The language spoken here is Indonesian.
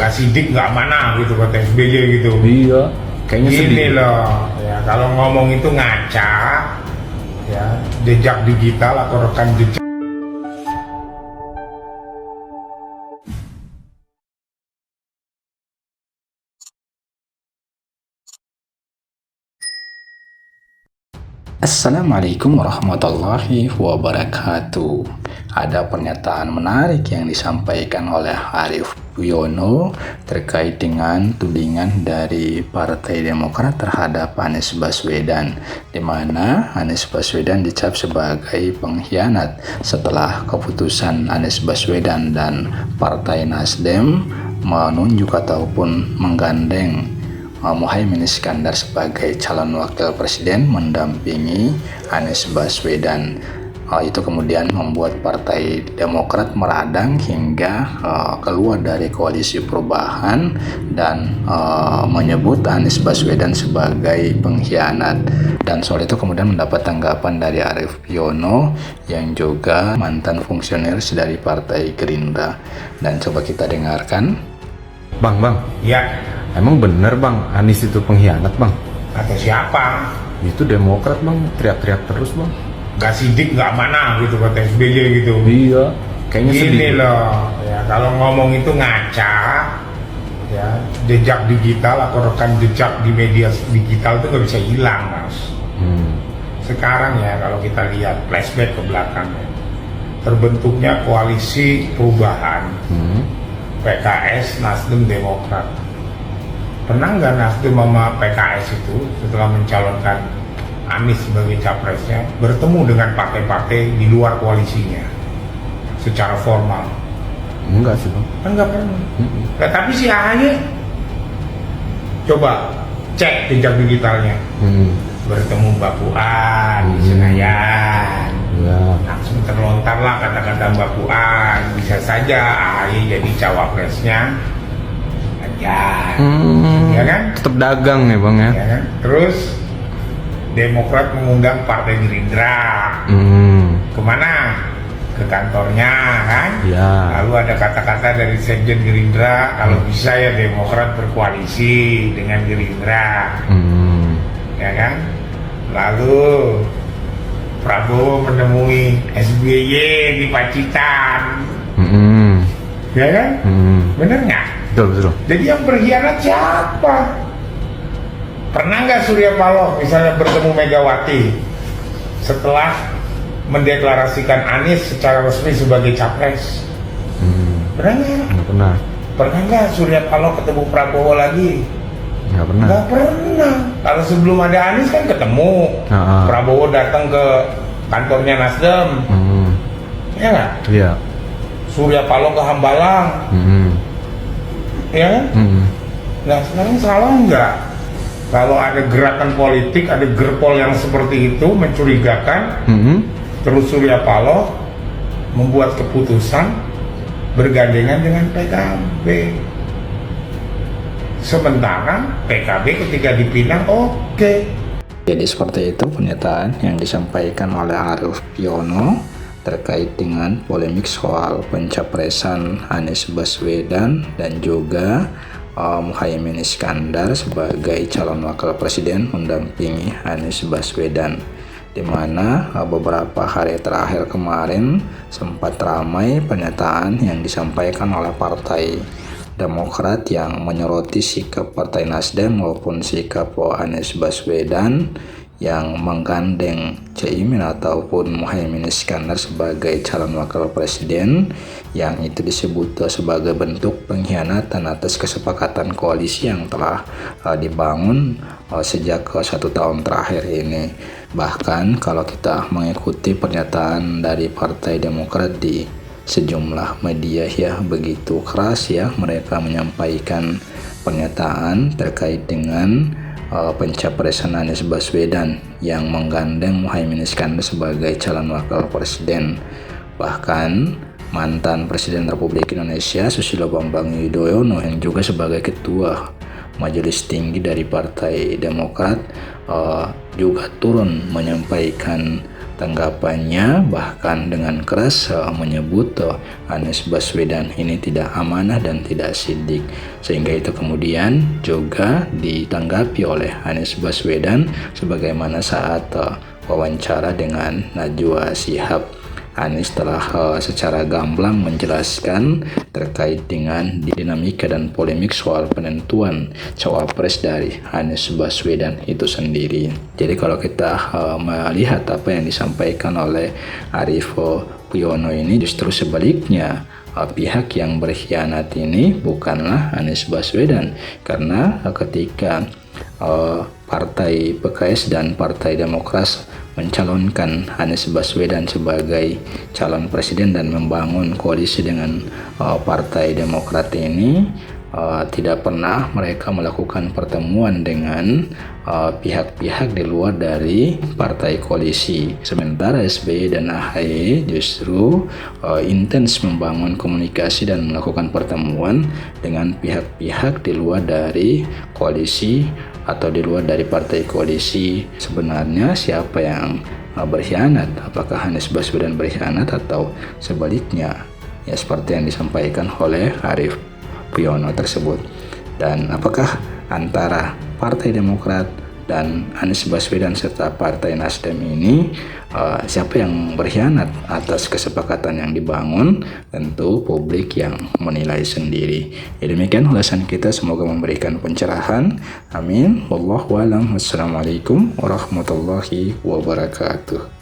nggak sidik nggak mana gitu kata SBY gitu. Iya, kayaknya sedih. Ini loh ya, kalau ngomong itu ngaca ya, jejak digital atau rekam jejak. Assalamualaikum warahmatullahi wabarakatuh. Ada pernyataan menarik yang disampaikan oleh Arief Puyono terkait dengan tudingan dari Partai Demokrat terhadap Anies Baswedan, di mana Anies Baswedan dicap sebagai pengkhianat setelah keputusan Anies Baswedan dan Partai Nasdem menunjuk ataupun menggandeng Muhaimin Iskandar sebagai calon wakil presiden mendampingi Anies Baswedan. Itu kemudian membuat Partai Demokrat meradang hingga keluar dari koalisi perubahan dan menyebut Anies Baswedan sebagai pengkhianat. Dan soal itu kemudian mendapat tanggapan dari Arief Puyono yang juga mantan fungsionaris dari Partai Gerindra. Dan coba kita dengarkan. Bang, Ya, emang bener bang, Anies itu pengkhianat bang? kata siapa? Itu Demokrat bang, teriak-teriak terus bang. Nggak sidik nggak mana gitu kata SBY gitu. Iya, kayaknya sedih. Ini loh ya, kalau ngomong itu ngaca ya, jejak digital atau rekam jejak di media digital itu nggak bisa hilang, Mas. Sekarang ya, kalau kita lihat flashback ke belakang ya, terbentuknya koalisi perubahan PKS, Nasdem, Demokrat. Pernah nggak Nasdem sama PKS itu setelah mencalonkan Anies sebagai capresnya bertemu dengan partai-partai di luar koalisinya secara formal? Enggak sih bang. Kan nggak pernah. Nah, tapi si AHY coba cek jejak digitalnya, bertemu Mbak Puan di Senayan, Ya. langsung terlontarlah kata-kata Mbak Puan, bisa saja AHY jadi cawapresnya Ganjar, ya kan? Tetap dagang ya bang ya. Ya kan? Terus Demokrat mengundang Partai Gerindra kemana? Ke kantornya kan? Ya. Lalu ada kata-kata dari Sekjen Gerindra, kalau bisa ya Demokrat berkoalisi dengan Gerindra, ya kan? Lalu Prabowo menemui SBY di Pacitan, ya kan? Bener nggak? Betul. Jadi yang berkhianat siapa? Pernah nggak Surya Paloh misalnya bertemu Megawati setelah mendeklarasikan Anies secara resmi sebagai capres? Pernah nggak? Nggak pernah. Pernah nggak Surya Paloh ketemu Prabowo lagi? Nggak pernah. Nggak pernah. Kalau sebelum ada Anies kan ketemu. Prabowo datang ke kantornya Nasdem, ya nggak? Iya. Surya Paloh ke Hambalang, ya kan? Nah sekarang salah nggak? Kalau ada gerakan politik, ada gerpol yang seperti itu mencurigakan, terus Surya Paloh membuat keputusan bergandengan dengan PKB. Sementara PKB ketika dipinang oke. Jadi seperti itu pernyataan yang disampaikan oleh Arief Puyono terkait dengan polemik soal pencapresan Anies Baswedan dan juga Muhaimin Iskandar sebagai calon wakil presiden mendampingi Anies Baswedan, di mana beberapa hari terakhir kemarin sempat ramai pernyataan yang disampaikan oleh Partai Demokrat yang menyoroti sikap Partai Nasdem maupun sikap Anies Baswedan yang menggandeng Caimin ataupun Muhaimin Iskandar sebagai calon wakil presiden, yang itu disebut sebagai bentuk pengkhianatan atas kesepakatan koalisi yang telah dibangun sejak 1 tahun terakhir ini. Bahkan kalau kita mengikuti pernyataan dari Partai Demokrat di sejumlah media ya, begitu keras ya mereka menyampaikan pernyataan terkait dengan pencapresan Anies Baswedan yang menggandeng Muhaimin Iskandar sebagai calon wakil presiden. Bahkan mantan Presiden Republik Indonesia Susilo Bambang Yudhoyono yang juga sebagai ketua Majelis Tinggi dari Partai Demokrat juga turun menyampaikan tanggapannya bahkan dengan keras menyebut Anies Baswedan ini tidak amanah dan tidak sidik, sehingga itu kemudian juga ditanggapi oleh Anies Baswedan sebagaimana saat wawancara dengan Najwa Shihab. Anies telah secara gamblang menjelaskan terkait dengan dinamika dan polemik soal penentuan cawapres dari Anies Baswedan itu sendiri. Jadi kalau kita melihat apa yang disampaikan oleh Arief Puyono ini, justru sebaliknya pihak yang berkhianat ini bukanlah Anies Baswedan, karena ketika Partai PKS dan Partai Demokrat mencalonkan Anies Baswedan sebagai calon presiden dan membangun koalisi dengan Partai Demokrat ini, tidak pernah mereka melakukan pertemuan dengan pihak-pihak di luar dari partai koalisi. Sementara SBY dan AHY justru intens membangun komunikasi dan melakukan pertemuan dengan pihak-pihak di luar dari koalisi atau di luar dari partai koalisi. Sebenarnya siapa yang berkhianat? Apakah Anies Baswedan berkhianat atau sebaliknya? Ya, seperti yang disampaikan oleh Arief Puyono tersebut. Dan apakah antara Partai Demokrat dan Anies Baswedan serta Partai Nasdem ini siapa yang berkhianat atas kesepakatan yang dibangun? Tentu publik yang menilai sendiri. Ya, demikian ulasan kita, semoga memberikan pencerahan. Amin. Wallahu a'lam. Wassalamualaikum warahmatullahi wabarakatuh.